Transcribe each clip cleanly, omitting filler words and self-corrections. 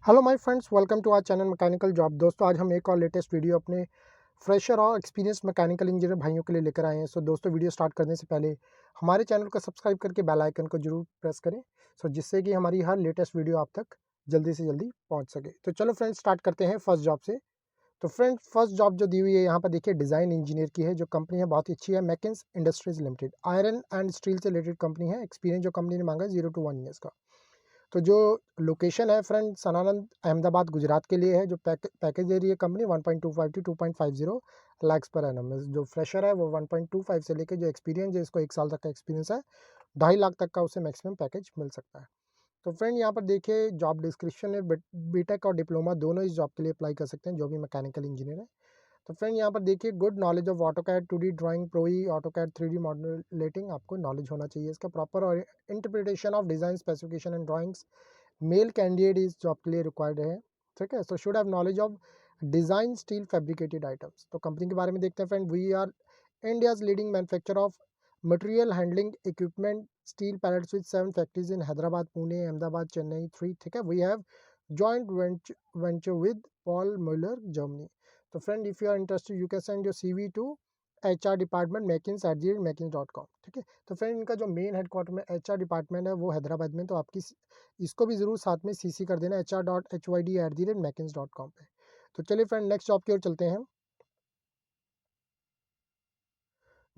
Hello my friends, welcome to our channel mechanical job. दोस्तों, आज हम एक और लेटेस्ट वीडियो अपने फ्रेशर और एक्सपीरियंस मैकेनिकल इंजीनियर भाइयों के लिए लेकर आए हैं। सो दोस्तों, वीडियो स्टार्ट करने से पहले हमारे चैनल को सब्सक्राइब करके बेल आइकन को जरूर प्रेस करें, जिससे कि हमारी हर लेटेस्ट वीडियो आप तक जल्दी से जल्दी पहुंच सके। तो चलो फ्रेंड्स, स्टार्ट करते हैं फर्स्ट जॉब से। तो फ्रेंड, फर्स्ट जॉब जो दी हुई है यहाँ पर देखिए, डिज़ाइन इंजीनियर की है। जो कंपनी है बहुत ही अच्छी है, Makins industries limited, iron and steel से रिलेटेड कंपनी है। एक्सपीरियंस जो कंपनी ने मांगा है 0 to 1 ईयर्स का। तो जो लोकेशन है फ्रेंड, सनानंद अहमदाबाद गुजरात के लिए है। जो पैकेज दे रही है company 1.25 to 2.50 lakhs per annum. जो फ्रेशर है वो 1.25 से लेकर, जो एक्सपीरियंस है इसको 1 साल तक का एक्सपीरियंस है, 2.5 लाख तक का उसे मैक्सिमम पैकेज मिल सकता है। तो फ्रेंड, यहाँ पर देखिए जॉब डिस्क्रिप्शन में बीटेक और डिप्लोमा दोनों इस जॉब के लिए अप्लाई कर सकते हैं, जो भी मैकेनिकल इंजीनियर है। तो फ्रेंड, यहाँ पर देखिए good knowledge of AutoCAD 2D drawing, Pro E, AutoCAD 3D modelling आपको नॉलेज होना चाहिए इसका प्रॉपर, और interpretation of design specification and drawings male candidate इस जॉब के लिए रिक्वायर्ड है। ठीक है, so should have knowledge of design steel fabricated items. तो कंपनी के बारे में देखते हैं friend. We are India's leading manufacture of material handling equipment steel pallets with 7 factories in Hyderabad, Pune, Ahmedabad, Chennai 3। ठीक है, we have joint venture with Paul Muller, Germany. तो friend, if you are interested you can send your CV to HR department makins@makins.com। ठीक है, तो friend इनका जो main headquarter में HR department है वो हैदराबाद में। तो आपकी इसको भी ज़रूर साथ में CC कर देना, hr.hyd@makins.com पे। तो चलिए फ्रेंड, नेक्स्ट जॉब की ओर चलते हैं।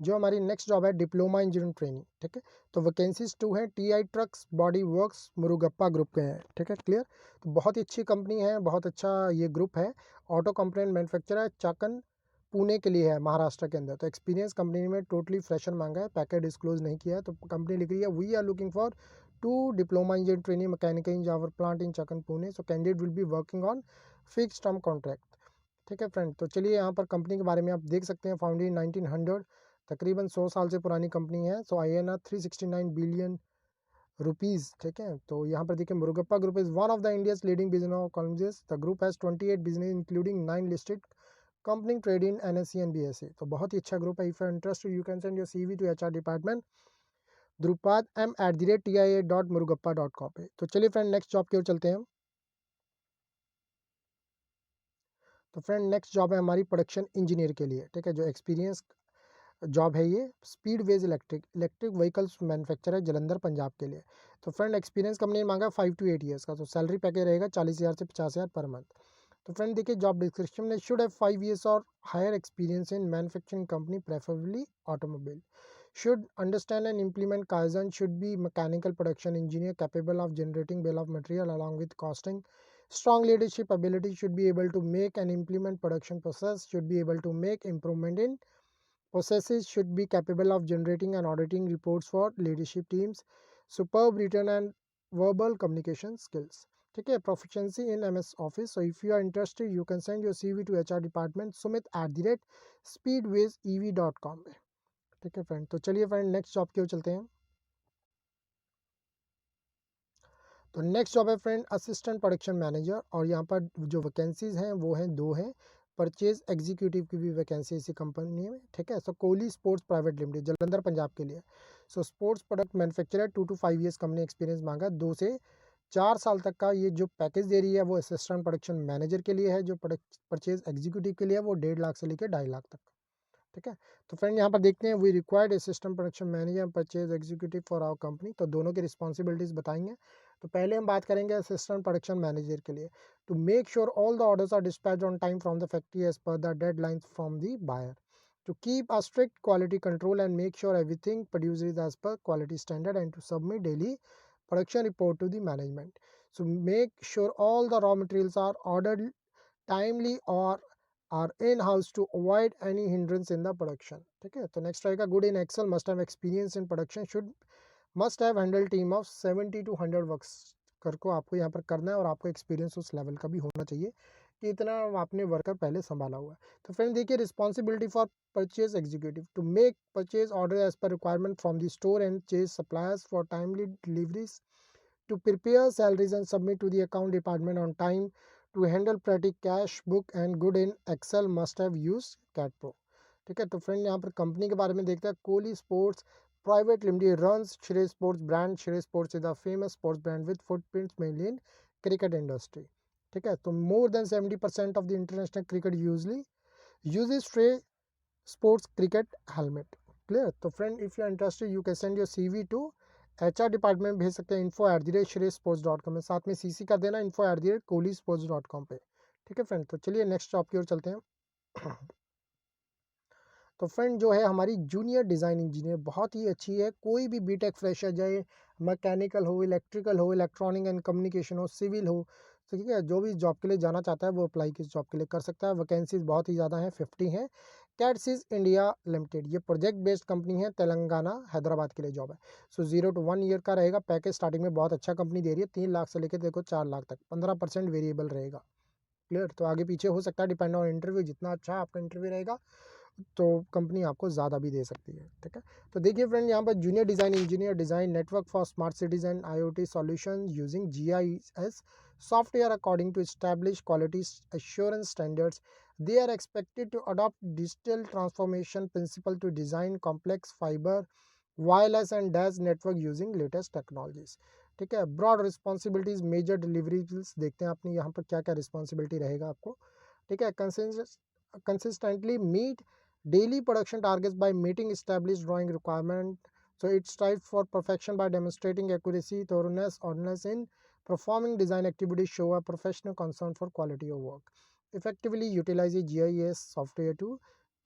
जो हमारी नेक्स्ट जॉब है डिप्लोमा इंजीनियरिंग ट्रेनिंग। ठीक है, तो वैकेंसीज 2 हैं। TI trucks body works Murugappa group के हैं। ठीक है, क्लियर। तो बहुत ही अच्छी कंपनी है, बहुत अच्छा ये ग्रुप है। ऑटो कंपोनेंट मैन्युफैक्चरर है, चाकन पुणे के लिए है, महाराष्ट्र के अंदर। तो एक्सपीरियंस कंपनी में टोटली फ्रेशर मांगा है, पैकेज डिस्क्लोज नहीं किया है। तो कंपनी लिख रही है we are looking for 2 diploma engineer training mechanical in जावर plant in Chakan Pune. So candidate will be working on fix term contract. ठीक है फ्रेंड, तो चलिए यहाँ पर कंपनी के बारे में आप देख सकते हैं। फाउंडेड इन 1900, तकरीबन 100 साल से पुरानी कंपनी है। So INR 369 billion rupees. ठीक है, तो यहाँ पर देखिए Murugappa group is one of the India's leading business colleges. The group has 28 business including 9 listed company trade in NSE and BSE। तो बहुत ही अच्छा ग्रुप है। If you interested you can send your CV to HR department drupad m@tia.murugappa.com पे। तो चलिए friend, next job की ओर चलते हैं। तो फ्रेंड, नेक्स्ट जॉब है हमारी प्रोडक्शन इंजीनियर के लिए। ठीक है, जो एक्सपीरियंस जॉब है ये Speedways electric vehicles manufacturer, Jalandhar, Punjab के लिए। तो फ्रेंड, एक्सपीरियंस कंपनी ने मांगा 5 to 8 ईयर्स का। तो सैलरी पैकेज रहेगा 40,000 से 50,000 पर मंथ। तो फ्रेंड देखिए जॉब डिस्क्रिप्शन में शुड हैव 5 ईयर्स और higher experience in manufacturing company, preferably automobile, should understand and implement Kaizen, should be mechanical production engineer capable of generating bill of material along with costing, strong leadership ability, should be able to make and implement production process, should be able to make improvement in processes, should be capable of generating and auditing reports for leadership teams, superb written and verbal communication skills. ठीक है, proficiency in MS Office. So if you are interested you can send your CV to HR department sumit@speedwazeev.com पे। ठीक है friend, तो चलिए friend next job की ओर चलते हैं। तो नेक्स्ट जॉब है फ्रेंड असिस्टेंट प्रोडक्शन मैनेजर, और यहाँ पर जो वैकेंसीज हैं वो हैं 2 हैं। परचेज एग्जीक्यूटिव की भी वैकेंसी इसी कंपनी में। ठीक है, so Kohli sports private limited, Jalandhar, Punjab के लिए। So sports product manufacturer, 2 to 5 years company experience मांगा, 2 से 4 साल तक का। ये जो पैकेज दे रही है वो असिस्टेंट प्रोडक्शन मैनेजर के लिए है। जो परचेज एग्जीक्यूटिव के लिए है वो 1.5 लाख से लेकर 2.5 लाख तक। ठीक है, तो फ्रेंड यहाँ पर देखते हैं we required a system production manager purchase executive for our company. तो दोनों की रिस्पॉन्सिबिलिटीज बताएंगे। तो पहले हम बात करेंगे असिस्टेंट प्रोडक्शन मैनेजर के लिए। To make sure all the orders are dispatched on time from the factory as per the deadlines from the buyer, to keep a strict quality control and make sure everything produced is as per quality standard, and to submit daily production report to the management. So make sure all the raw materials are ordered timely or are in house to avoid any hindrance in the production. ठीक है, तो next रहेगा good in excel, must have experience in production, should must have handle team of 70 to 100 worker को आपको यहाँ पर करना है, और आपको एक्सपीरियंस उस लेवल का भी होना चाहिए कि इतना आपने वर्कर पहले संभाला हुआ है। तो फ्रेंड देखिए responsibility for purchase executive, to make purchase order as per requirement from the store and chase suppliers for timely deliveries, to prepare salaries and submit to the account department on time, to handle petty cash book and good in Excel, must have used CAT Pro। ठीक है, तो friend यहाँ पर company के बारे में देखते हैं। Kohli sports private limited runs Shrey sports brand. Shrey sports is the famous sports brand with footprints mainly in cricket industry. ठीक है, तो more than 70% of the international cricket uses Shrey sports cricket helmet. Clear? तो friend if you are interested you can send your CV to HR department, भेज सकते हैं info@shreysports.com में, साथ में CC कर देना info@kohlisports.com पे। ठीक है फ्रेंड, तो चलिए नेक्स्ट टॉप की ओर चलते हैं। तो फ्रेंड जो है हमारी जूनियर डिज़ाइन इंजीनियर बहुत ही अच्छी है। कोई भी बीटेक फ्रेशर जाए, मैकेनिकल हो, इलेक्ट्रिकल हो, इलेक्ट्रॉनिक एंड कम्युनिकेशन हो, सिविल हो, तो ठीक है, जो भी जॉब के लिए जाना चाहता है वो अप्लाई किस जॉब के लिए कर सकता है। वैकेंसीज बहुत ही ज़्यादा हैं, 50 हैं। कैटसिस इंडिया लिमिटेड, ये प्रोजेक्ट बेस्ड कंपनी है, तेलंगाना हैदराबाद के लिए जॉब है। सो 0 to 1 ईयर का रहेगा। पैकेज स्टार्टिंग में बहुत अच्छा कंपनी दे रही है, 3 लाख से लेकर देखो 4 लाख तक, 15% वेरिएबल रहेगा। क्लियर? तो आगे पीछे हो सकता है, डिपेंड ऑन इंटरव्यू, जितना अच्छा आपका इंटरव्यू रहेगा तो कंपनी आपको ज़्यादा भी दे सकती है। ठीक है, तो देखिए फ्रेंड यहाँ पर junior design engineer, design network for smart cities and IoT solution using GIS software according to establish quality assurance standards. They are expected to adopt digital transformation principle to design complex fiber wireless and dash network using latest technologies. ठीक है, broad responsibilities, major deliveries, देखते हैं आपने यहाँ पर क्या क्या responsibility रहेगा आपको। ठीक है, consistently meet daily production targets by meeting established drawing requirement. So it strives for perfection by demonstrating accuracy, thoroughness, honestness in performing design activities, show a professional concern for quality of work. Effectively utilize GIS software to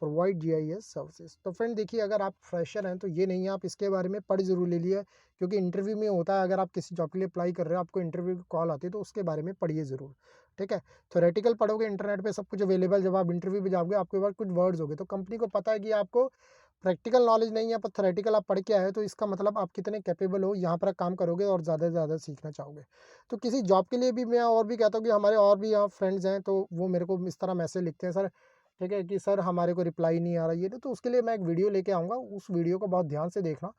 provide GIS services. तो friend देखिए, अगर आप fresher हैं तो ये नहीं है आप इसके बारे में पढ़ जरूर ले लिए, क्योंकि इंटरव्यू में होता है, अगर आप किसी जॉब के लिए अप्लाई कर रहे हो, आपको इंटरव्यू की कॉल आती है, तो उसके बारे में पढ़िए ज़रूर। ठीक है, थ्योरेटिकल पढ़ोगे इंटरनेट पे सब कुछ अवेलेबल, जब आप इंटरव्यू पे जाओगे आपके पास कुछ वर्ड्स होंगे, तो कंपनी को पता है कि आपको प्रैक्टिकल नॉलेज नहीं है पर थ्योरेटिकल आप पढ़ के आए हो, तो इसका मतलब आप कितने कैपेबल हो, यहाँ पर काम करोगे और ज़्यादा से ज़्यादा सीखना चाहोगे। तो किसी जॉब के लिए भी मैं और भी कहता हूँ कि हमारे और भी यहाँ फ्रेंड्स हैं, तो वो मेरे को इस तरह मैसेज लिखते हैं, सर ठीक है कि सर हमारे को रिप्लाई नहीं आ रहा ये, तो उसके लिए मैं एक वीडियो लेके आऊँगा, उस वीडियो को बहुत ध्यान से देखना,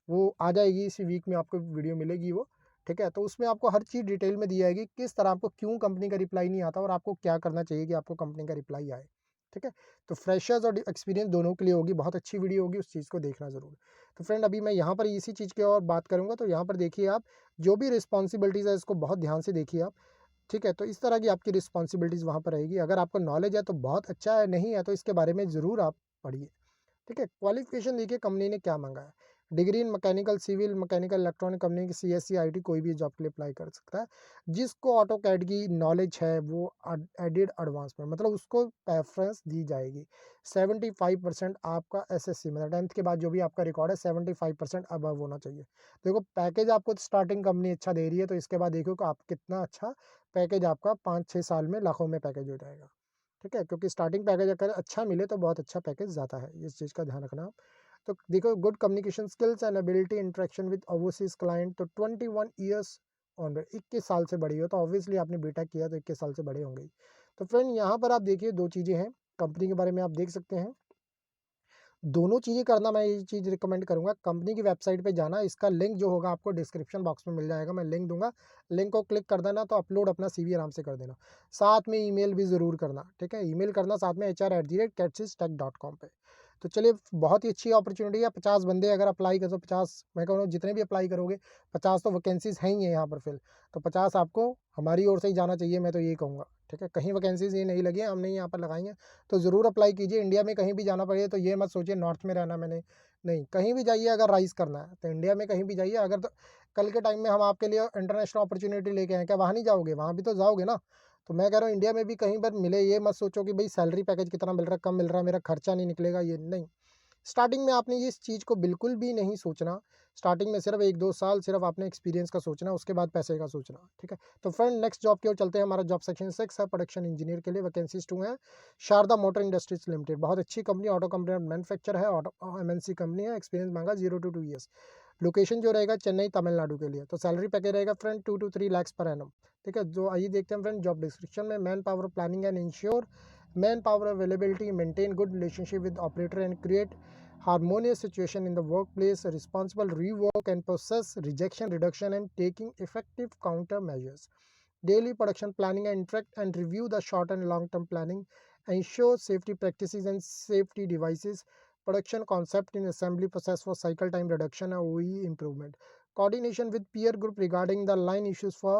वो आ जाएगी इसी वीक में, आपको वीडियो मिलेगी वो। ठीक है, तो उसमें आपको हर चीज़ डिटेल में दी जाएगी, किस तरह आपको क्यों कंपनी का रिप्लाई नहीं आता और आपको क्या करना चाहिए कि आपको कंपनी का रिप्लाई आए। ठीक है, तो फ्रेशर्स और एक्सपीरियंस दोनों के लिए होगी, बहुत अच्छी वीडियो होगी, उस चीज़ को देखना ज़रूर। तो फ्रेंड अभी मैं यहाँ पर इसी चीज़ की और बात करूँगा, तो यहाँ पर देखिए आप जो भी रिस्पॉन्सिबिलिटीज़ है इसको बहुत ध्यान से देखिए आप। ठीक है, तो इस तरह की आपकी रिस्पॉन्सिबिलिटीज़ वहाँ पर रहेगी। अगर आपको नॉलेज है तो बहुत अच्छा है, नहीं है तो इसके बारे में ज़रूर आप पढ़िए। ठीक है, क्वालिफिकेशन देखिए कंपनी ने क्या मांगा है। Degree in mechanical, civil, mechanical, electronic, company की CSC IT कोई भी जॉब के लिए अप्लाई कर सकता है। जिसको ऑटो कैड की नॉलेज है वो एडिड एडवांस में, मतलब उसको प्रेफरेंस दी जाएगी। 75% आपका SSC मतलब 10th के बाद जो भी आपका रिकॉर्ड है 75% अबव होना चाहिए। देखो पैकेज आपको स्टार्टिंग कंपनी अच्छा दे रही है, तो इसके बाद देखो कि आप कितना अच्छा पैकेज आपका 5-6 साल में लाखों में पैकेज हो जाएगा। ठीक है, क्योंकि स्टार्टिंग पैकेज अगर अच्छा मिले तो बहुत अच्छा पैकेज जाता है, इस चीज़ का ध्यान रखना आप। तो देखो good communication skills and ability interaction with overseas client, तो 21 ईयर्स ऑन, 21 साल से बड़ी हो, तो ऑब्वियसली आपने बीटेक किया तो 21 साल से बड़े होंगे ही। तो फ्रेंड यहाँ पर आप देखिए दो चीज़ें हैं, कंपनी के बारे में आप देख सकते हैं, दोनों चीज़ें करना मैं ये चीज़ रिकमेंड करूँगा। कंपनी की वेबसाइट पे जाना, इसका लिंक जो होगा आपको डिस्क्रिप्शन बॉक्स में मिल जाएगा, मैं लिंक दूंगा, लिंक को क्लिक कर देना, तो अपलोड अपना CV आराम से कर देना। साथ में ईमेल भी ज़रूर करना, ठीक है, ईमेल करना साथ में HR@catsystech.com पे। तो चलिए बहुत ही अच्छी अपॉर्चुनिटी है, 50 बंदे अगर अप्लाई करो, 50 मैं कह रहा हूँ जितने भी अप्लाई करोगे 50 तो वैकेंसीज हैं ही है यहाँ पर फिल, तो 50 आपको हमारी ओर से ही जाना चाहिए, मैं तो ये कहूँगा। ठीक है, कहीं वैकेंसीज ये नहीं लगी है, हमने यहाँ पर लगाई हैं, तो ज़रूर अप्लाई कीजिए। इंडिया में कहीं भी जाना पड़े तो ये मत सोचिए नॉर्थ में रहना मैंने, नहीं, कहीं भी जाइए, अगर राइज करना है तो इंडिया में कहीं भी जाइए। अगर तो कल के टाइम में हम आपके लिए इंटरनेशनल अपॉर्चुनिटी लेके आए, क्या वहाँ नहीं जाओगे? वहाँ भी तो जाओगे ना। तो मैं कह रहा हूँ इंडिया में भी कहीं पर मिले, ये मत सोचो कि भाई सैलरी पैकेज कितना मिल रहा है, कम मिल रहा है, मेरा खर्चा नहीं निकलेगा, ये नहीं। स्टार्टिंग में आपने इस चीज़ को बिल्कुल भी नहीं सोचना। स्टार्टिंग में सिर्फ 1-2 साल सिर्फ आपने एक्सपीरियंस का सोचना, उसके बाद पैसे का सोचना। ठीक है, तो फ्रेंड नेक्स्ट जॉब की ओर चलते हैं। हमारा जॉब सेक्शन 6 है, प्रोडक्शन इंजीनियर के लिए वैकेंसीज 2 हैं। शारदा मोटर इंडस्ट्रीज लिमिटेड, बहुत अच्छी कंपनी, ऑटो कंपनी मैन्युफैक्चर है, ऑटो MNC कंपनी है। एक्सपीरियंस मांगा 0 to 2 ईयर्स। लोकेशन जो रहेगा चेन्नई तमिलनाडु के लिए। तो सैलरी पैकेज रहेगा friend 2 to 3 lakh per annum. ठीक है, जो आइए देखते हैं फ्रेंड जॉब डिस्क्रिप्शन में। Man power planning and ensure man power availability, maintain good relationship with operator and create harmonious situation in the workplace, responsible rework and process rejection reduction and taking effective countermeasures. Daily production planning and interact and review the short and long term planning, ensure safety practices and safety devices, production concept in assembly process for cycle time reduction and OE improvement, coordination with peer group regarding the line issues for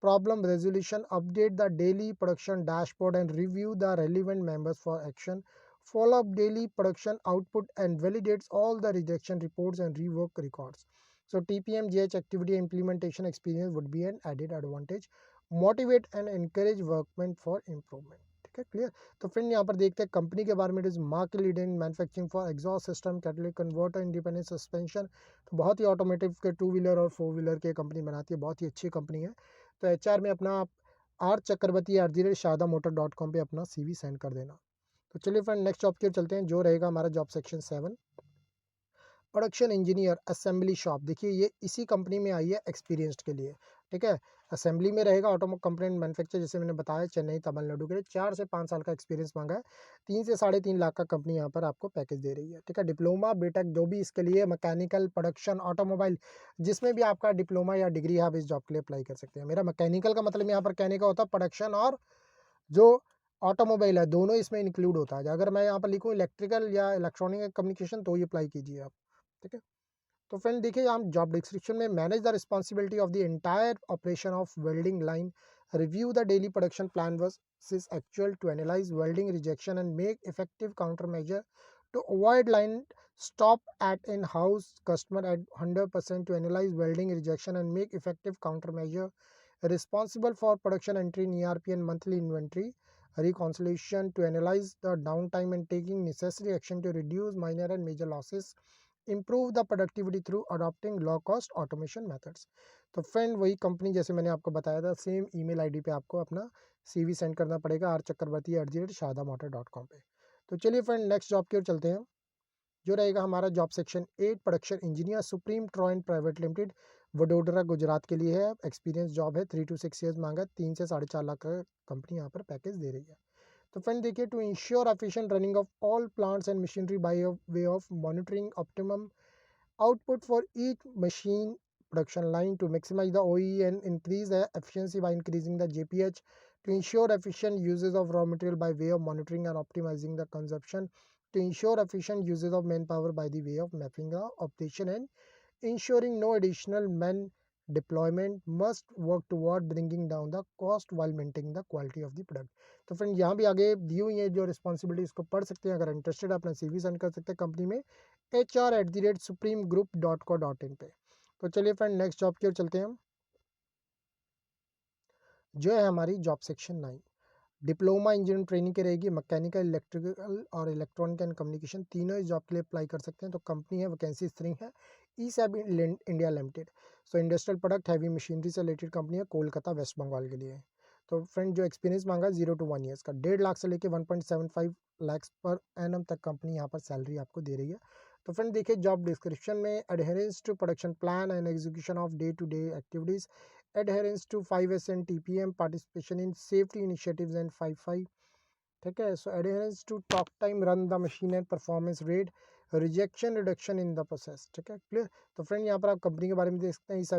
problem resolution, update the daily production dashboard and review the relevant members for action, follow up daily production output and validates all the rejection reports and rework records. So TPM GH activity implementation experience would be an added advantage. Motivate and encourage workmen for improvement. ठीक है, clear. तो friend यहाँ पर देखते हैं company के बारे में। It is market leader in manufacturing for exhaust system, catalytic converter, independent suspension. तो बहुत ही ऑटोमेटिव के 2 व्हीलर और 4 व्हीलर के कंपनी बनाती है, बहुत ही अच्छी कंपनी है। तो HR में अपना आप rchakrabarty@shadamotor.com पे अपना CV सेंड कर देना। तो चलिए फ्रेंड नेक्स्ट जॉब की ओर चलते हैं, जो रहेगा हमारा job section 7, production engineer assembly shop. देखिए ये इसी कंपनी में आई है एक्सपीरियंस्ड के लिए। ठीक है, असेंबली में रहेगा, ऑटोमोबाइल कंपोनेंट मैन्युफैक्चर, जैसे मैंने बताया चेन्नई तमिलनाडु के लिए। 4 से 5 साल का एक्सपीरियंस मांगा है। 3 से 3.5 लाख का कंपनी यहाँ पर आपको पैकेज दे रही है। ठीक है, डिप्लोमा बीटेक जो भी इसके लिए मैकेनिकल प्रोडक्शन ऑटोमोबाइल जिसमें भी आपका डिप्लोमा या डिग्री है, आप इस जॉब के लिए अप्लाई कर सकते हैं। मेरा मैकेनिकल का मतलब यहाँ पर कहने का होता है प्रोडक्शन और जो ऑटोमोबाइल है दोनों इसमें इंक्लूड होता है। अगर मैं यहाँ पर लिखूँ इलेक्ट्रिकल या इलेक्ट्रॉनिक कम्युनिकेशन तो ये अप्लाई कीजिए आप। ठीक है, तो फ्रेंड देखिए हम जॉब डिस्क्रिप्शन में manage the responsibility of the entire operation of welding line, review the daily production plan versus actual to analyse welding rejection and make effective counter measure to avoid line stop at in-house customer at 100% to analyze welding rejection and make effective countermeasure, responsible for production entry in ERP and monthly inventory reconciliation to analyze the downtime and taking necessary action to reduce minor and major losses, improve the productivity through adopting low cost automation methods। तो friend वही company जैसे मैंने आपको बताया था, same email ID पे आपको अपना CV सेंड करना पड़ेगा rchakrabarty@shadamotor.com पे। तो चलिए फ्रेंड नेक्स्ट जॉब की ओर चलते हैं, जो रहेगा हमारा job section 8, production engineer supreme ट्रॉइन प्राइवेट लिमिटेड, वडोदरा गुजरात के लिए है। एक्सपीरियंस जॉब है, 3 to 6 ईयर्स मांगा, 3 से 4.5 लाख का कंपनी यहाँ पर पैकेज दे रही है। तो फ्रेंड देखिए, to ensure efficient running of all plants and machinery by way of monitoring optimum output for each machine production line to maximize the OEE and increase the efficiency by increasing the JPH, to ensure efficient uses of raw material by way of monitoring and optimizing the consumption, to ensure efficient uses of manpower by the way of mapping the operation and ensuring no additional man deployment, must work toward bringing down the cost while maintaining the quality of the product। तो friend यहाँ भी आगे दी हुई है जो responsibility, इसको पढ़ सकते हैं। अगर इंटरेस्टेड अपना CV सेंड कर सकते हैं कंपनी में HR@supremegroup.co.in पे। तो चलिए फ्रेंड नेक्स्ट जॉब की ओर चलते हैं हम, जो है हमारी job section 9, diploma engineering training की रहेगी। मैकेनिकल, इलेक्ट्रिकल और इलेक्ट्रॉनिक एंड कम्युनिकेशन तीनों इस जॉब के लिए अप्लाई कर सकते हैं। तो कंपनी है, वैकेंसी 3 है, ESAB India limited. So industrial product heavy machinery से रिलेटेड कंपनी है, कोलकाता वेस्ट बंगाल के लिए। तो फ्रेंड जो एक्सपीरियंस मांगा 0 to 1 ईयर्स का, 1.5 लाख से लेकर 1.75 लाख पर एनम तक कंपनी यहाँ पर सैलरी आपको दे रही है। तो फ्रेंड देखिए जॉब डिस्क्रिप्शन में adherence to production plan and execution of day to day activities, adherence to 5S and TPM, participation in safety initiatives and 5.5। ठीक है, सो adherence to talk time, run the machine and performance rate, rejection reduction in the process. ठीक है, clear. तो friend यहाँ पर आप company के बारे में देख सकते हैं, is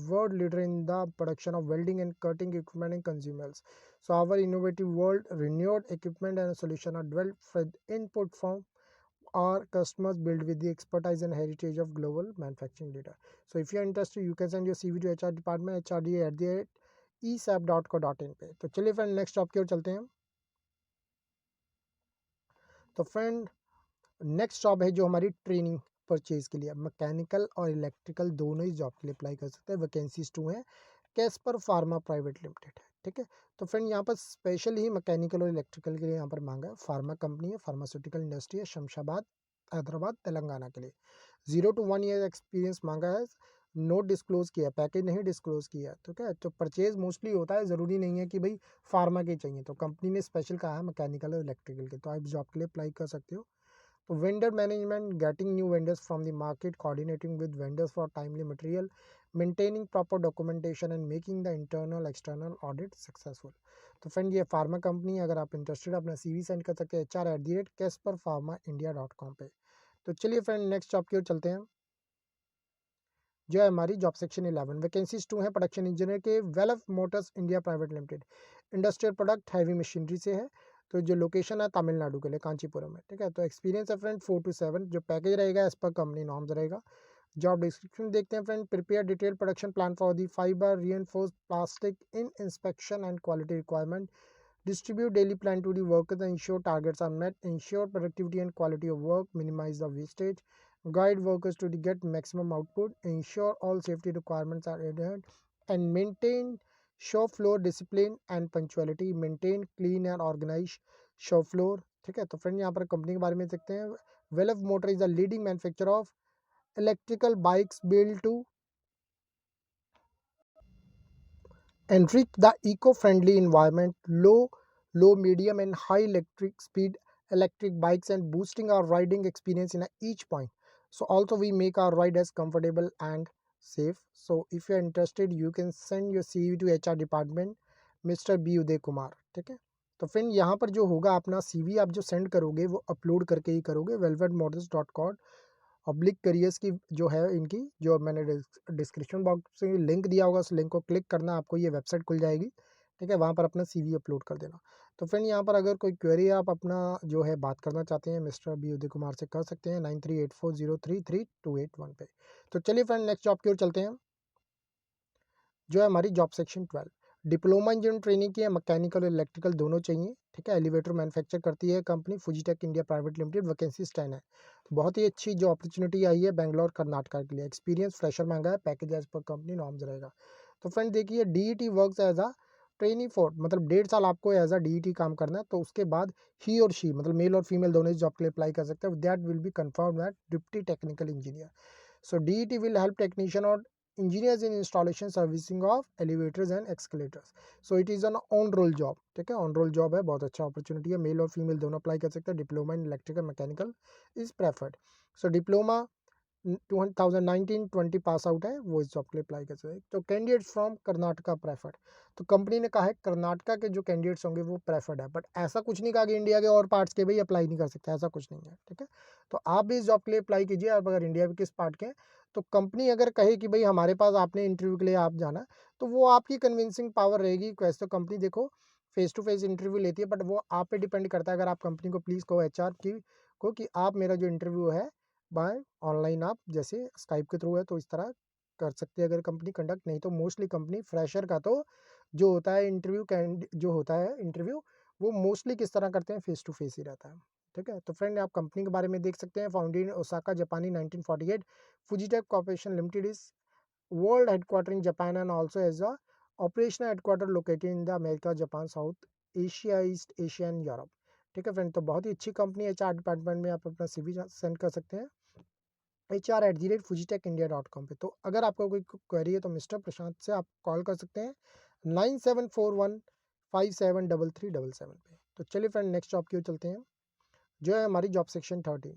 world leader in the production of welding and cutting equipment and consumers. So our innovative world renewed equipment and solution are developed with input from our customers, built with the expertise and heritage of global manufacturing leader। So if you are interested, you can send your CV to HR department hrd@esap.co.in पे। तो चलिए friend next job की ओर चलते हैं। तो friend next job है जो हमारी ट्रेनिंग परचेज के लिए, मैकेनिकल और इलेक्ट्रिकल दोनों ही जॉब के लिए अप्लाई कर सकते हैं। वैकेंसीज 2 हैं, कैस्पर फार्मा प्राइवेट लिमिटेड है। ठीक है, तो फ्रेंड यहाँ पर स्पेशल ही मैकेनिकल और इलेक्ट्रिकल के लिए यहाँ पर मांगा है। फार्मा कंपनी है, फार्मास्यूटिकल इंडस्ट्री है, शमशाबाद हैदराबाद तेलंगाना के लिए। 0 to 1 ईयर एक्सपीरियंस मांगा है, नोट डिस्क्लोज किया, पैकेज नहीं डिस्क्लोज किया। तो क्या, तो परचेज मोस्टली होता है, ज़रूरी नहीं है कि भाई फार्मा के चाहिए। तो कंपनी ने स्पेशल कहा है मैकेनिकल और इलेक्ट्रिकल के, तो आप जॉब के लिए अप्लाई कर सकते हो। तो vendor management, getting new vendors from the market, coordinating with vendors for timely material, maintaining proper documentation and making the internal external audit successful. तो फ्रेंड ये फार्मा कंपनी है, अगर आप इंटरेस्टेड अपना CV सेंड कर सकते हैं HR@casperpharmaindia.com पे। तो चलिए फ्रेंड नेक्स्ट जॉब की ओर चलते हैं, जो है हमारी जॉब सेक्शन 11, वैकेंसीज 2 है, प्रोडक्शन इंजीनियर के, वेल्फ motors India private limited, industrial product heavy machinery से है। तो जो लोकेशन है तमिलनाडु के लिए, कांचीपुरम में। ठीक है, तो एक्सपीरियंस है फ्रेंड 4 to 7, जो पैकेज रहेगा एज पर कंपनी नॉर्म्स रहेगा। जॉब डिस्क्रिप्शन देखते हैं friend. Prepare detail production plan for the fibre reinforced plastic in inspection and quality requirement, distribute daily plan to the workers, ensure targets are met, ensure productivity and quality of work, minimize the wastage, guide workers to get maximum output, ensure all safety requirements are adhered, and maintain shop floor discipline and punctuality, maintain clean and organized shop floor। ठीक है, तो friend यहाँ पर company के बारे में देखते हैं। वेलव motor is the leading manufacturer of electrical bikes built to enrich the eco-friendly environment, low, medium, and high electric speed electric bikes, and boosting our riding experience in each point. So also we make our ride as comfortable and safe. So if you are interested, you can send your CV to HR department, Mr. B Uday Kumar. ठीक है, तो friend यहाँ पर जो होगा अपना CV आप जो सेंड करोगे वो अपलोड करके ही करोगे velvetmotors.com/करियर्स की जो है इनकी, जो मैंने डिस्क्रिप्शन बॉक्स में लिंक दिया होगा उस लिंक को क्लिक करना, आपको ये वेबसाइट खुल जाएगी। ठीक है, वहाँ पर अपना CV अपलोड कर देना। तो फ्रेंड यहाँ पर अगर कोई क्वेरी आप अपना जो है बात करना चाहते हैं मिस्टर बी उदय कुमार से कर सकते हैं 9384033281 पे। तो चलिए फ्रेंड नेक्स्ट जॉब की ओर चलते हैं, जो है हमारी job section 12। Diploma engineer training की है, मैकेनिकल और इलेक्ट्रिकल दोनों चाहिए। ठीक है, एलिवेटर मैन्युफैक्चर करती है company Fujitec India private limited, vacancy 10 है। तो बहुत ही अच्छी जो अपॉर्चुनिटी आई है बेंगलोर कर्नाटका के लिए। एक्सपीरियंस फ्रेशर मांगा है, package as per company norms रहेगा। तो फ्रेंड देखिए, DET works as a trainee for, मतलब 1.5 साल आपको एज अ DET काम करना है। तो उसके बाद ही और शी, मतलब मेल और फीमेल दोनों इस जॉब के लिए अप्लाई कर सकते हैं। That will be confirm at deputy technical engineer. So DET will help technician or engineers in installation servicing of elevators and escalators. So it is an on roll job। ठीक है, on roll job है, बहुत अच्छा opportunity है, mail और female दोनों apply कर सकते हैं। Diploma in electrical mechanical is preferred. So diploma 2019-20 pass out है वो इस जॉब के लिए अप्लाई कर सकते हैं। तो कैंडिडेट्स फ्रॉम कर्नाटका प्रेफर्ड, तो कंपनी ने कहा है कर्नाटका के जो कैंडिडेट्स होंगे वो प्रेफर्ड है, बट ऐसा कुछ नहीं कहा कि इंडिया के और पार्ट्स के भाई अप्लाई नहीं कर सकते, ऐसा कुछ नहीं है। ठीक है, तो आप भी इस जॉब के लिए अप्लाई कीजिए। आप अगर इंडिया के किस पार्ट के हैं, तो कंपनी अगर कहे कि भाई हमारे पास आपने इंटरव्यू के लिए आप जाना, तो वो आपकी कन्विंसिंग पावर रहेगी। वैसे तो कंपनी देखो फेस टू फेस इंटरव्यू लेती है, बट वो आप पे डिपेंड करता है। अगर आप कंपनी को प्लीज़ कहो HR की को कि आप मेरा जो इंटरव्यू है बाय ऑनलाइन, आप जैसे स्काइप के थ्रू है तो इस तरह कर सकते हैं अगर कंपनी कंडक्ट। नहीं तो मोस्टली कंपनी फ्रेशर का तो जो होता है इंटरव्यू जो होता है इंटरव्यू, वो मोस्टली किस तरह करते हैं, फेस टू फेस ही रहता है। ठीक है, तो फ्रेंड आप कंपनी के बारे में देख सकते हैं। फाउंडेड इन ओसाका जापानी 1948, Fujitec corporation limited is world headquarter in Japan and also as a operational headquarter located in the America, Japan, South Asia, East Asia and Europe. ठीक है फ्रेंड, तो बहुत ही अच्छी कंपनी है। HR डिपार्टमेंट में आप अपना CV सेंड कर सकते हैं HR@fujitekindia.com पे। तो अगर आपका कोई क्वेरी है तो मिस्टर प्रशांत से आप कॉल कर सकते हैं 9741573377 पे। तो चलिए फ्रेंड नेक्स्ट जॉब की ओर चलते हैं, जो है हमारी job section 13।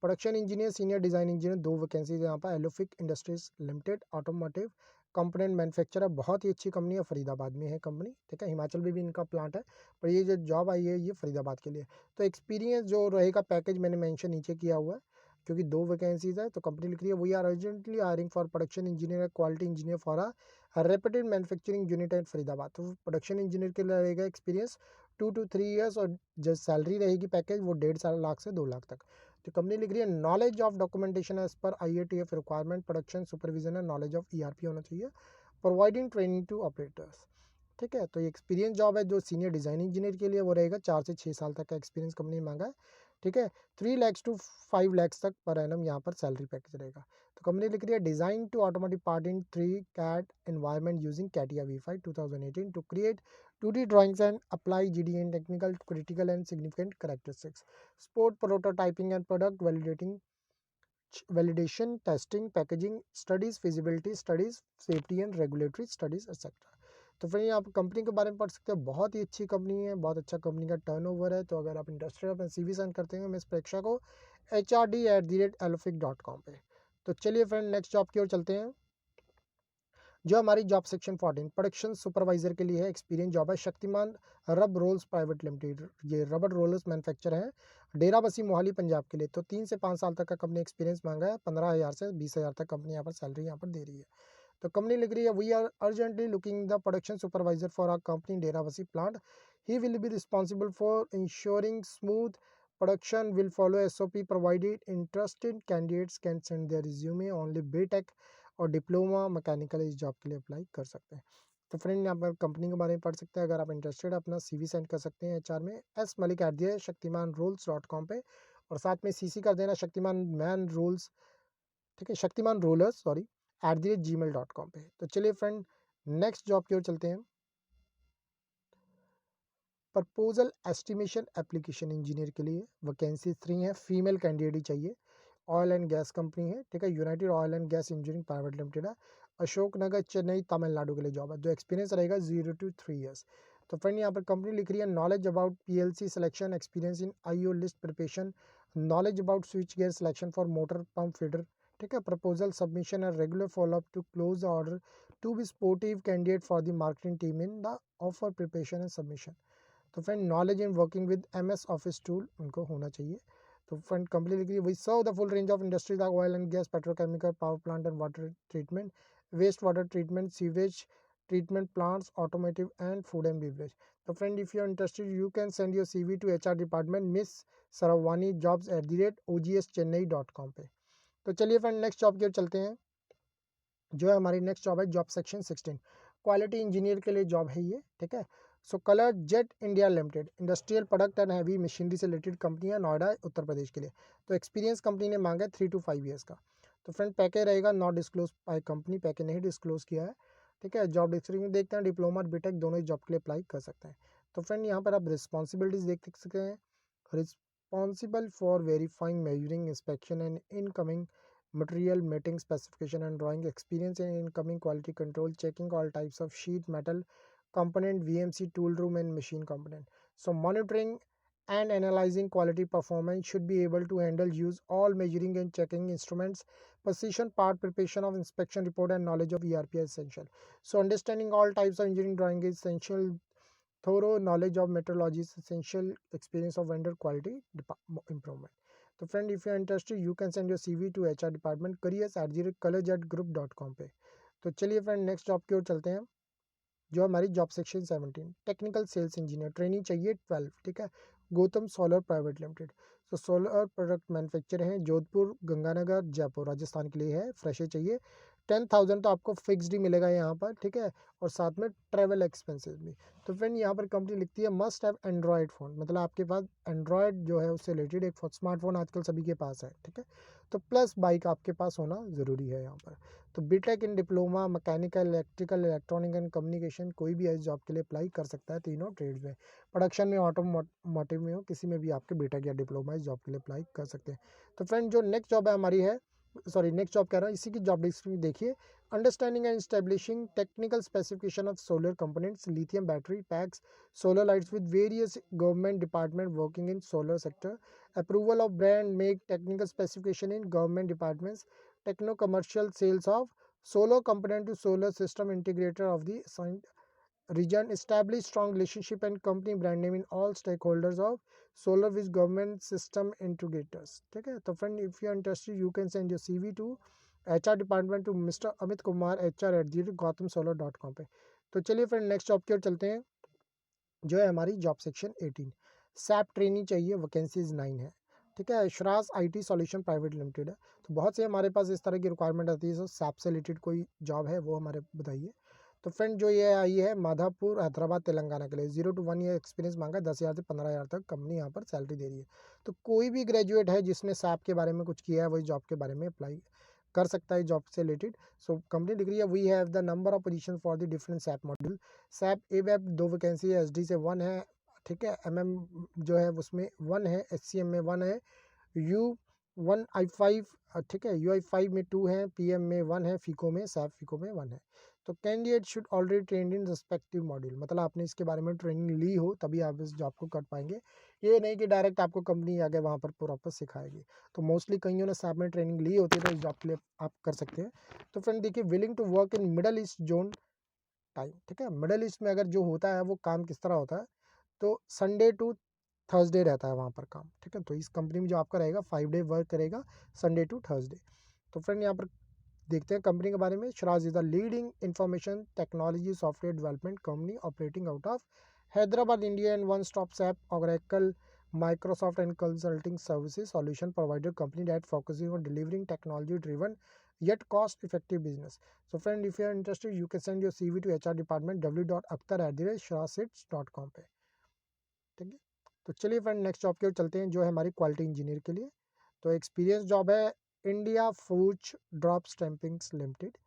Production engineer senior design engineer, 2 vacancies यहाँ पर। Elofic industries limited automotive component manufacturer, बहुत ही अच्छी कंपनी है, फरीदाबाद में है कंपनी। ठीक है, हिमाचल में भी इनका प्लांट है, पर ये जो जॉब आई है ये फरीदाबाद के लिए। तो एक्सपीरियंस जो रहेगा, पैकेज मैंने मेंशन नीचे किया हुआ है क्योंकि 2 वैकेंसीज है। तो कंपनी लिख रही है we are urgently hiring for production engineer quality engineer for a reputed manufacturing unit at Faridabad. तो प्रोडक्शन इंजीनियर के लिए रहेगा एक्सपीरियंस 2 to 3 ईयर्स, और जो सैलरी रहेगी पैकेज वो 1.5 लाख से 2 लाख तक। तो कंपनी लिख रही है knowledge of documentation as per IATF requirement, production supervision है, नॉलेज ऑफ ERP होना चाहिए, प्रोवाइडिंग ट्रेनिंग टू ऑपरेटर्स। ठीक है, तो ये एक्सपीरियंस जॉब है। जो सीनियर डिज़ाइन इंजीनियर के लिए वो रहेगा 4 से 6 साल तक का एक्सपीरियंस कंपनी मांगा है। ठीक है, 3 lakhs to 5 lakhs तक पर एनम यहाँ पर सैलरी पैकेज रहेगा। तो कंपनी लिख रही है design to automatic part in 3 CAD environment using CATIA V5 2018 to create 2D drawings and apply GD in technical, critical and significant characteristics. Support prototyping and product validation, testing, packaging studies, feasibility studies, safety and regulatory studies, etc. तो फिर आप company के बारे में पढ़ सकते हो। बहुत ही अच्छी कंपनी है, बहुत अच्छा कंपनी का टर्नओवर है। तो अगर आप इंटरेस्टेड अपना CV सेंड करते हैं मिस प्रेक्षा को HRD@allofic.com पे। तो चलिए फ्रेंड नेक्स्ट जॉब की ओर चलते हैं, जो हमारी जॉब सेक्शन 14 प्रोडक्शन सुपरवाइजर के लिए है। एक्सपीरियंस जॉब है। शक्तिमान रब रोल्स प्राइवेट लिमिटेड, ये रबर रोलर्स मैन्युफैक्चर है, डेराबस्सी मोहाली पंजाब के लिए। तो 3 से 5 साल तक का कंपनी एक्सपीरियंस मांगा है। 15,000 से 20,000 तक कंपनी यहाँ पर सैलरी यहाँ पर दे रही है। तो कंपनी लिख रही है we are urgently looking the production supervisor for our company Derabassi plant. He will be responsible for ensuring smooth Production will follow SOP provided. Interested candidates can send their resume. Only BTech और diploma mechanical इस job के लिए apply कर सकते हैं। तो friend यहाँ पर कंपनी के बारे में पढ़ सकते हैं। अगर आप इंटरेस्टेड अपना CV सेंड कर सकते हैं HR में smalik@shaktimanroles.com पे, और साथ में CC कर देना शक्तिमान मैन रोल्स, ठीक है, शक्तिमान रोलर्स सॉरी @gmail.com पे। तो चलिए फ्रेंड नेक्स्ट जॉब की ओर चलते हैं। प्रपोजल एस्टिमेशन एप्लीकेशन इंजीनियर के लिए वैकेंसी 3 है, फीमेल कैंडिडेट ही चाहिए। ऑयल एंड गैस कंपनी है, ठीक है, United oil and gas engineering private limited है, अशोकनगर चेन्नई तमिलनाडु के लिए जॉब है। जो एक्सपीरियंस रहेगा 0 to 3 ईयर्स। तो फ्रेंड यहाँ पर कंपनी लिख रही है knowledge about PLC selection, experience in IO list preparation, knowledge about switch gear selection for motor pump feeder, ठीक है, proposal submission and regular follow up to close the order to be supportive candidate for the marketing team in the offer preparation and submission. तो friend knowledge in working with MS office tool उनको होना चाहिए। तो friend company लिख रही है we serve the full range of industries like oil and gas, petrochemical, power plant and water treatment, waste water treatment, sewage treatment plants, automotive and food and beverage. तो friend if you are interested you can send your CV to HR department miss Sarvani jobs@ogschennai.com पे। तो चलिए friend next job की ओर चलते हैं। जो है हमारी नेक्स्ट जॉब है जॉब सेक्शन 16, क्वालिटी इंजीनियर के लिए जॉब है ये, ठीक है। सो ColorJet India limited industrial product and heavy machinery से रिलेटेड कंपनी है, नोएडा उत्तर प्रदेश के लिए। तो एक्सपीरियंस कंपनी ने मांगा है 3 to 5 ईयर्स का। तो फ्रेंड पैकेज रहेगा not disclose by company, package नहीं डिस्क्लोज किया है, ठीक है। जॉब डिस्क्रिप्शन देखते हैं, डिप्लोमा BTech दोनों ही जॉब के लिए अप्लाई कर सकते हैं। तो फ्रेंड यहाँ पर आप रिस्पॉन्सिबिलिटीज देख सकते हैं। Responsible for verifying, measuring, inspection and incoming material, meeting specification and drawing, experience in incoming quality control, checking all types of sheet metal component, VMC tool room and machine component. So monitoring and analyzing quality performance, should be able to handle use all measuring and checking instruments, precision part preparation of inspection report and knowledge of ERP is essential. So understanding all types of engineering drawing is essential, thorough knowledge of metrology is essential, experience of vendor quality improvement. तो friend if you are interested you can send your CV to HR department careers@colorjet.group.com पे। तो चलिए friend next job की ओर चलते हैं। जो हमारी job section 17 technical sales engineer, training चाहिए 12, ठीक है, गौतम सोलर प्राइवेट लिमिटेड। तो सोलर प्रोडक्ट मैन्युफैक्चर हैं, जोधपुर, गंगानगर, जयपुर राजस्थान के लिए है, फ्रेशर चाहिए। 10,000 तो आपको फिक्स्ड ही मिलेगा यहाँ पर, ठीक है, और साथ में ट्रैवल एक्सपेंसेस भी। तो फ्रेंड यहाँ पर कंपनी लिखती है मस्ट हैव एंड्रॉयड फ़ोन, मतलब आपके पास एंड्रॉयड जो है उससे रिलेटेड एक स्मार्टफोन आजकल सभी के पास है, ठीक है। तो प्लस बाइक आपके पास होना ज़रूरी है यहाँ पर। तो BTech in diploma mechanical, electrical, electronic and communication, कोई भी इस जॉब के लिए अप्लाई कर सकता है तीनों ट्रेड्स में। प्रोडक्शन में, ऑटोमोटिव में हो, किसी में भी आपके BTech या डिप्लोमा इस जॉब के लिए अप्लाई कर सकते हैं। तो फ्रेंड जो नेक्स्ट जॉब है हमारी है, सॉरी नेक्स्ट जॉब कह रहा हूँ, इसी की जॉब डिस्क्रिप्शन देखिए। Understanding and establishing technical specification of solar components, lithium battery PACS, solar lights with various government department working in solar sector, approval of brand make technical specification in government departments, techno commercial sales of solar component to solar system integrator of the assigned region, establish strong relationship and company brand name in all stakeholders of solar with government system integrators, ठीक है। तो friend if you are interested you can send your CV to HR department to mister Amit Kumar HR@gautamsolar.com पे। तो चलिए friend next job की ओर चलते हैं। जो है हमारी जॉब सेक्शन 18 सैप ट्रेनिंग चाहिए, वैकेंसीज 9 है, ठीक है। श्रास IT सॉल्यूशन प्राइवेट लिमिटेड है। तो बहुत से हमारे पास इस तरह की रिक्वायरमेंट आती है, सो सैप से रिलेटेड कोई जॉब है वो हमारे बताइए। तो फ्रेंड जो ये आई है माधापुर हैदराबाद तेलंगाना के लिए, 0 to 1 ईयर एक्सपीरियंस मांगा, 10,000 से 15,000 तक कंपनी यहाँ पर सैलरी दे रही है। तो कोई भी ग्रेजुएट है जिसने सैप के बारे में कुछ किया है वही जॉब के बारे में अप्लाई कर सकता है जॉब से रिलेटेड। सो कंपनी लिख रही है we have the number of position for the different SAP module. SAP ABAP 2 vacancy है, SD से 1 है, ठीक है, MM जो है उसमें 1 है, HCM में 1 है, U1I5, ठीक है, UI5 में 2 है, PM में 1 है, FICO में, सैप FICO में 1 है। तो candidate should already trend in respective module, मतलब आपने इसके बारे में ट्रेनिंग ली हो तभी आप इस जॉब को कर पाएंगे। ये नहीं कि डायरेक्ट आपको कंपनी आगे वहाँ पर प्रॉपर सिखाएगी। तो मोस्टली कईयों ने सैप में ट्रेनिंग ली होती है तो इस जॉब के लिए आप कर सकते हैं। तो फ्रेंड देखिए willing to work in middle east zone time, ठीक है। मिडल ईस्ट में अगर जो होता है वो काम किस तरह होता है, तो संडे टू थर्सडे रहता है वहाँ पर काम, ठीक है। तो इस कंपनी में जो आपका रहेगा 5 डे वर्क करेगा, संडे टू थर्सडे। तो फ्रेंड यहाँ पर देखते हैं कंपनी के बारे में। श्राज is the leading information technology software development company operating out of Hyderabad India and one stop SAP Oracle Microsoft and consulting services solution provider company that focusing on delivering technology driven yet cost effective business. So friend, if you are interested, you can send your CV to HR department w.akhtar@shahsits.com पे, ठीक है। तो चलिए friend, next job की ओर चलते हैं जो है हमारी क्वालिटी इंजीनियर के लिए। तो एक्सपीरियंस जॉब है इंडिया फूड ड्रॉप स्टैंपिंग्स लिमिटेड,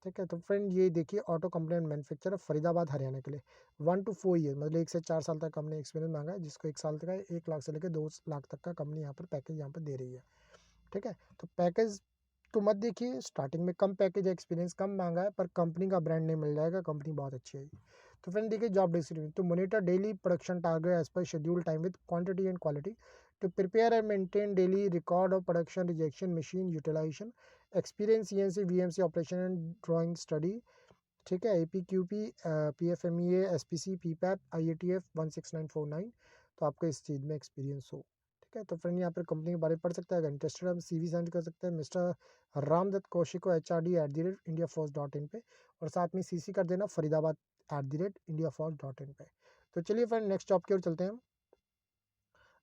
ठीक है। तो फ्रेंड ये देखिए, auto component manufacturer Faridabad Haryana के लिए 1 to 4 ईयर, मतलब 1 से 4 साल तक हमने एक्सपीरियंस मांगा है, जिसको 1 साल तक है, 1 लाख से लेकर 2 लाख तक का कंपनी यहाँ पर पैकेज यहाँ पर दे रही है, ठीक है। तो पैकेज तो मत देखिए, स्टार्टिंग में कम पैकेज है, एक्सपीरियंस कम मांगा है, पर कंपनी का ब्रांड नेम मिल जाएगा, कंपनी बहुत अच्छी है। तो फ्रेंड देखिए जॉब डिस्क्रिप्शन, तो monitor daily production target as per schedule time with quantity and quality, to prepare and maintain daily record of production, rejection, machine utilization, experience CNC VMC operation and drawing study, ठीक है। APQP, PFMEA, SPC, PPAP, IATF 16949, तो आपको इस चीज़ में experience हो, ठीक है। तो फ्रेंड यहाँ पर कंपनी के बारे में पढ़ सकते हैं, अगर इंटरेस्टेड हम CV सेंड कर सकते हैं मिस्टर रामदत्त कौशिक को HRD@indiaforce.in पे, और साथ में CC कर देना फरीदाबाद@indiaforce.in पे। तो चलिए फ्रेंड, नेक्स्ट जॉब की ओर चलते हैं हम,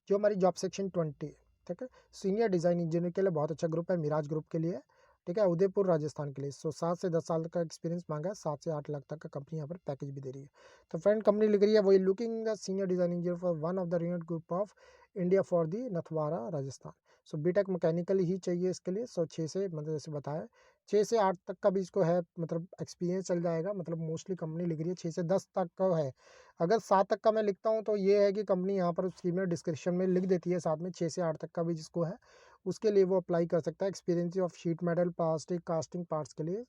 जो हमारी जॉब सेक्शन 20, ठीक है। सीनियर डिज़ाइन इंजीनियर के लिए बहुत अच्छा ग्रुप है, मिराज ग्रुप के लिए, ठीक है, उदयपुर राजस्थान के लिए। सो 7 से 10 साल का एक्सपीरियंस मांगा है, 7 से 8 लाख तक का कंपनी यहाँ पर पैकेज भी दे रही है। तो फ्रेंड कंपनी लिख रही है वही, looking the senior design engineer for one of the renowned group of India for the Nathdwara Rajasthan. So B Tech mechanical ही चाहिए इसके लिए। सो 6 से, मतलब जैसे बताया, 6 से 8 तक का भी इसको है, मतलब एक्सपीरियंस चल जाएगा, मतलब मोस्टली कंपनी लिख रही है 6 से 10 तक का है। अगर 7 तक का मैं लिखता हूँ तो ये है कि कंपनी यहाँ पर उसकी में डिस्क्रिप्शन में लिख देती है साथ में 6 से 8 तक का भी जिसको है, उसके लिए वो अप्लाई कर सकता है। Experience of sheet metal plastic casting parts के लिए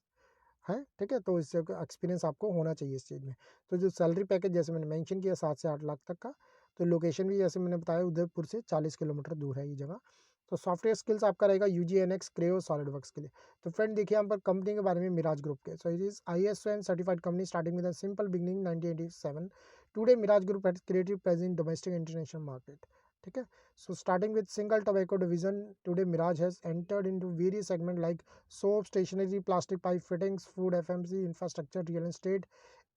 है, ठीक है। तो इससे एक्सपीरियंस आपको होना चाहिए इस चीज़ में। तो जो सैलरी पैकेज जैसे मैंने मेंशन किया 7 से 8 लाख तक का। तो लोकेशन भी जैसे मैंने बताया उदयपुर से 40 किलोमीटर दूर है ये जगह। तो सॉफ्टवेयर स्किल्स आपका रहेगा UGNX क्रेओ सॉलिड वर्क्स के लिए। तो फ्रेंड देखिए यहाँ पर कंपनी के बारे में, मिराज ग्रुप के, so it is ISO and certified company starting with simple beginning 1987। Today Miraj group has creative presence domestic international market, ठीक है। So starting with single tobacco division, today Mirage has entered into various segments like soap, stationery, plastic pipe fittings, food, FMC, infrastructure, real estate,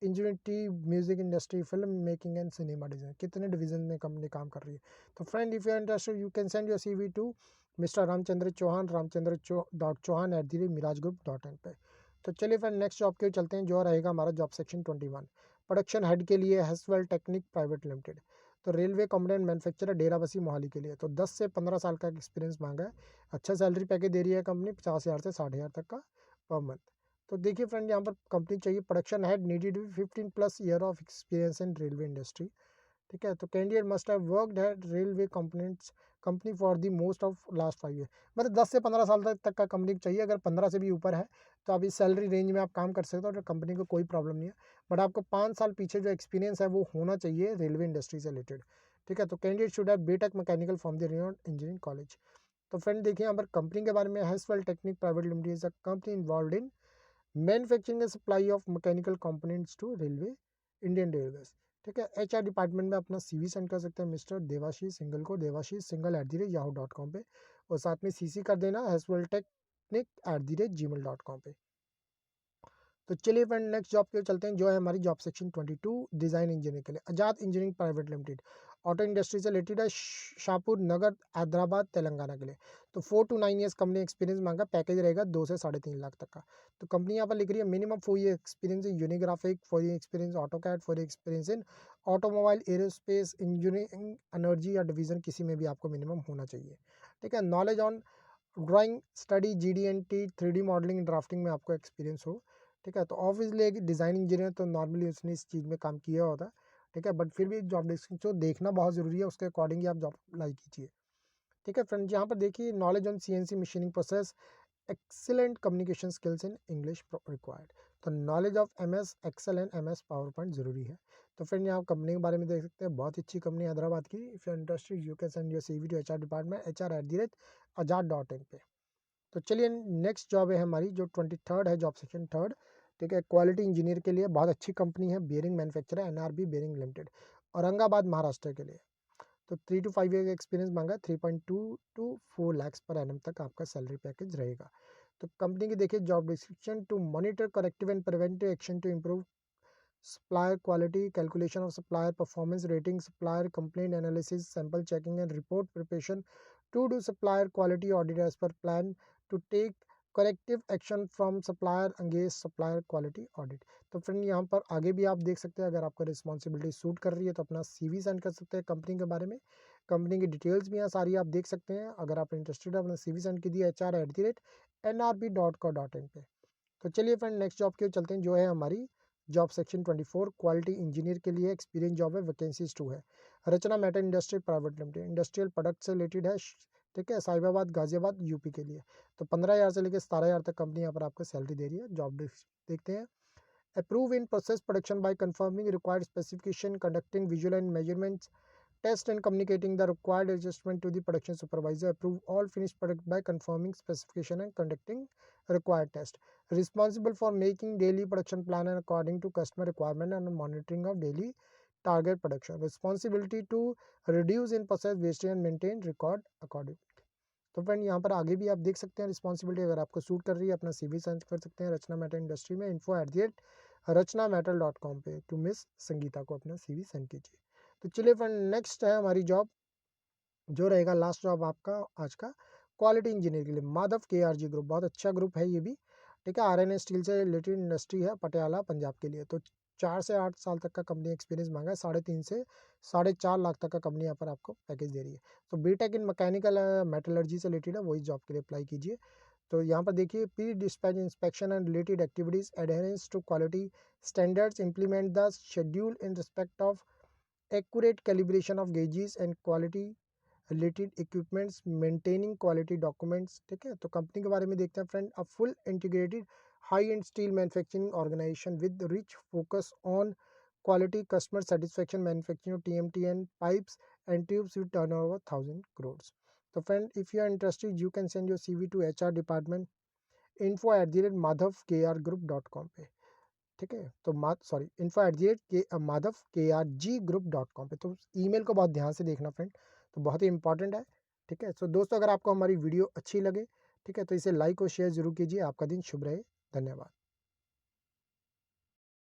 engineering, music industry, film making and cinema design, कितने division में company काम कर रही है। तो friend if you are interested you can send your CV to mister Ramchandra Chauhan, ramchandra.chauhan@mirajgroup.in पे। तो चलिए फ्रेंड, नेक्स्ट जॉब के चलते हैं जो रहेगा हमारा जॉब सेक्शन 21, प्रोडक्शन हेड के लिए हेसवेल टेक्निक प्राइवेट लिमिटेड। तो railway component manufacturer Derabassi Mohali के लिए। तो 10 से 15 साल का एक्सपीरियंस मांगा है, अच्छा सैलरी पैकेज दे रही है कंपनी, 50,000 से 60,000 तक का पर मंथ। तो देखिए फ्रेंड यहाँ पर कंपनी चाहिए production head, needed 15+ year of experience in railway industry, ठीक है। तो candidate must have worked eight railway components company for the most of last 5 year, मतलब 10 से 15 साल तक का कंपनी चाहिए। अगर 15 से भी ऊपर है तो आप इस सैलरी रेंज में आप काम कर सकते हो, तो कंपनी को कोई प्रॉब्लम नहीं है। बट आपको 5 साल पीछे जो एक्सपीरियंस है वो होना चाहिए रेलवे इंडस्ट्री से रिलेटेड, ठीक है। तो candidate should have B Tech mechanical from the renowned engineering college. तो फ्रेंड देखिए यहाँ पर कंपनी के बारे में, Heswell Technik private limited is a company involve in manufacturing and supply of mechanical components to railway, Indian railways, ठीक है। HR department में अपना CV सेंड कर सकते हैं मिस्टर देवाशीष सिंगल को, devashisinghal@yahoo.com पे, और साथ में CC कर देना haswelltechnic@gmail.com पे। तो चलिए फ्रेंड, नेक्स्ट जॉब के चलते हैं जो है हमारी जॉब सेक्शन 22, डिज़ाइन इंजीनियर के लिए, Azad engineering private limited, auto industry से रिलेटेड है, शाहपुर नगर, हैदराबाद, तेलंगाना के लिए। तो 4 to 9 ईयर्स कंपनी एक्सपीरियंस मांगा, पैकेज रहेगा 2 से 3.5 लाख तक का। तो कंपनी यहाँ पर लिख रही है minimum 4 year experience in Unigraphic, 4 year experience AutoCAD, 4 year experience in automobile, aerospace, engineering, energy या डिवीजन किसी में भी आपको मिनिमम होना चाहिए, ठीक है। Knowledge on drawing study, GD&T, 3D modelling, drafting में आपको एक्सपीरियंस हो, ठीक है। तो ऑब्वियसली एक डिज़ाइन इंजीनियर तो नॉर्मली उसने इस चीज़ में काम किया होता है, ठीक है। बट फिर भी जॉब डिस्क्रिप्शन को देखना बहुत ज़रूरी है, उसके अकॉर्डिंग ही आप जॉब अप्लाई कीजिए, ठीक है। फ्रेंड यहाँ पर देखिए, knowledge on CNC machining process, excellent communication skills in English required. तो knowledge of MS Excel and MS PowerPoint ज़रूरी है। तो फ्रेंड यहाँ कंपनी के बारे में देख सकते हैं, बहुत अच्छी कंपनी है हैदराबाद की। If you interested you can send your CV to HR department HR@azad.in पे। तो चलिए नेक्स्ट जॉब है हमारी जो 23rd है, जॉब सेक्शन 3rd, ठीक है। क्वालिटी इंजीनियर के लिए बहुत अच्छी कंपनी है, bearing manufacturer NRB bearing limited, Aurangabad Maharashtra के लिए। तो 3 to 5 ईयर का एक्सपीरियंस मांगा, 3.2 to 4 lakhs पर एनम तक आपका सैलरी पैकेज रहेगा। तो कंपनी की देखिए job description, to monitor corrective and preventive action to improve supplier quality, calculation of supplier performance rating, supplier complaint analysis, sample checking and report preparation to do supplier quality audit as per plan, to take corrective action from supplier against supplier quality audit। तो friend यहाँ पर आगे भी आप देख सकते हैं, अगर आपको रिस्पॉन्सिबिलिटी सूट कर रही है तो अपना CV सेंड कर सकते हैं कंपनी के बारे में। कंपनी की डिटेल्स भी यहाँ सारी आप देख सकते हैं। अगर आप इंटरेस्टेड है अपना CV सेंड कीजिए HR@nrb.co.in पे। तो चलिए फ्रेंड नेक्स्ट जॉब की ओर चलते हैं, जो है हमारी जॉब सेक्शन 24 क्वालिटी इंजीनियर के लिए एक्सपीरियंस जॉब है, वैकेंसीज 2 है। Rachna metal industry private limited, industrial product से रिलेटेड है, ठीक है, साहिबाबाद गाजियाबाद यूपी के लिए। तो 15,000 से लेकर 17,000 तक कंपनी यहाँ पर आपको सैलरी दे रही है। जॉब देखते हैं। Approve in process production by conforming required specification, conducting visual and measurements test and communicating the required adjustment to the production supervisor, approve all finished product by confirming specification and conducting required test, responsible for making daily production plan and according to customer requirement and monitoring of daily target production, responsibility to reduce in process wastage and maintain record accordingly। तो friend यहाँ पर आगे भी आप देख सकते हैं responsibility, अगर आपको सूट कर रही है अपना CV सेंड कर सकते हैं रचना मेटल इंडस्ट्री में, info@rachnametal.com पे टू मिस संगीता को अपना CV सेंड कीजिए। तो चलिए फ्रेंड नेक्स्ट है हमारी जॉब, जो रहेगा लास्ट जॉब आपका आज का, क्वालिटी इंजीनियर के लिए माधव KRG ग्रुप। बहुत अच्छा ग्रुप है ये भी, ठीक है। RNA स्टील से रिलेटेड इंडस्ट्री है, पटियाला पंजाब के लिए। तो 4 से 8 साल तक का कंपनी एक्सपीरियंस मांगा है, 3.5 से 4.5 लाख तक का कंपनी यहाँ पर आपको पैकेज दे रही है। तो बीटेक इन मैकेनिकल मेटलर्जी से रिलेटेड है, वही जॉब के लिए अप्लाई कीजिए। तो यहाँ पर देखिए, pre dispatch inspection and related activities, adherence to quality standards, implement the schedule in respect of accurate calibration of gauges and quality related equipments, maintaining quality documents, ठीक है। तो कंपनी के बारे में देखते हैं friend, a full integrated high end steel manufacturing organisation with rich focus on quality customer satisfaction, manufacturing of TMT and pipes and tubes with turnover 1000 crores। तो friend if you are interested you can send your CV to HR department info@madhavkrgroup.com पे, ठीक है। तो info@madhavkrg group.com पे। तो email को बहुत ध्यान से देखना फ्रेंड, तो बहुत ही इंपॉर्टेंट है, ठीक है। सो दोस्तों, अगर आपको हमारी वीडियो अच्छी लगे, ठीक है, तो इसे लाइक और शेयर जरूर कीजिए। आपका दिन शुभ रहे। धन्यवाद।